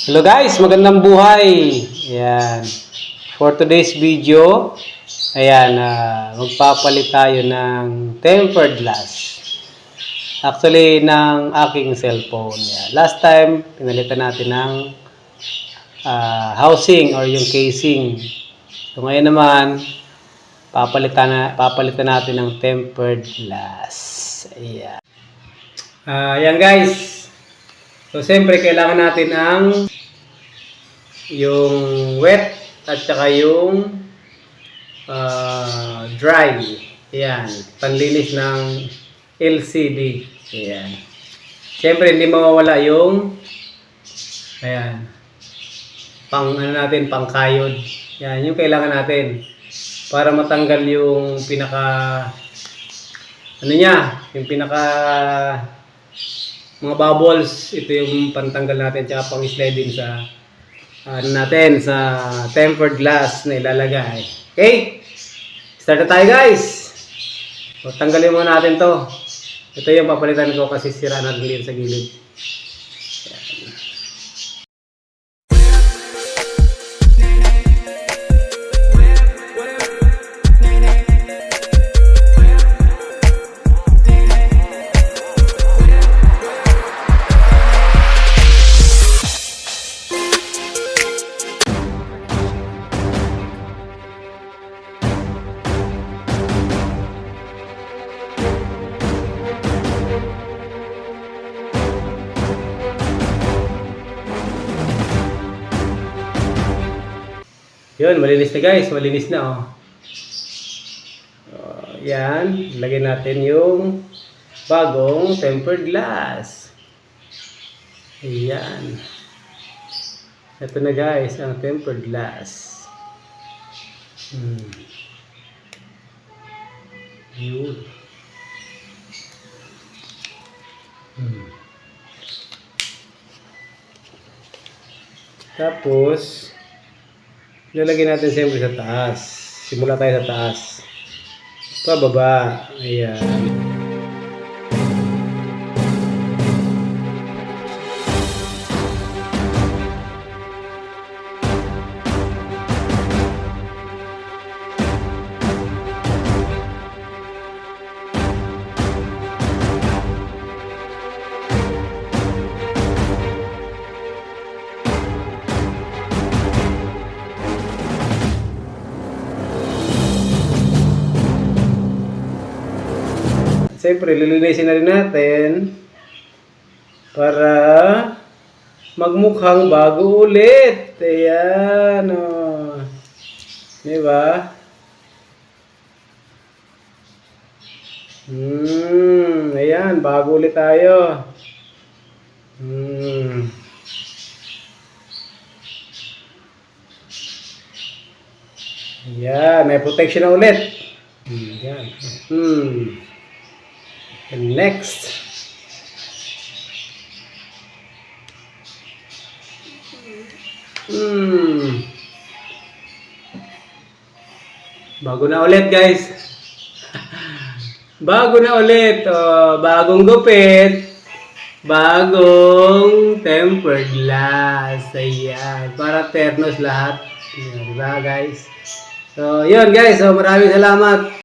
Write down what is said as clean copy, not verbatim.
Hello guys, magandang buhay. Ayan. For today's video, ayan, magpapalit tayo ng tempered glass. Actually, ng aking cellphone. Ayan. Last time, pinalitan natin ng housing or yung casing. So ngayon naman, papalitan natin ng tempered glass. Ayan. Ayan guys. So siyempre, kailangan natin ang yung wet at saka yung dry. Ayan, panlinis ng LCD. Ayan. Siyempre hindi mawawala yung ayan, pang kayod. Ayan, yung kailangan natin para matanggal yung yung mga bubbles. Ito yung pantanggal natin tsaka pang sliding sa sa tempered glass na ilalagay. Okay? Start na tayo guys. So, tanggalin muna natin to. Ito yung papalitan ko kasi sira na rin sa gilid. Yun, malinis na guys. Malinis na oh. Yan. Lagyan natin yung bagong tempered glass. Ayan. Ito na guys, ang tempered glass. Yun. Tapos lalagyan natin siyempre sa taas. Simula tayo sa taas. Pababa. Ayan. Siyempre, lilinisin na rin natin para magmukhang bago ulit. Ayan, oh. Diba? Ayan, bago ulit tayo. Ayan, may protection na ulit. Ayan. And next, bago na ulit guys. Bago na ulit. Bagong gupit. Bagong tempered glass. Ayan. Para ternos lahat. Diba guys? So, yun guys. So, maraming salamat.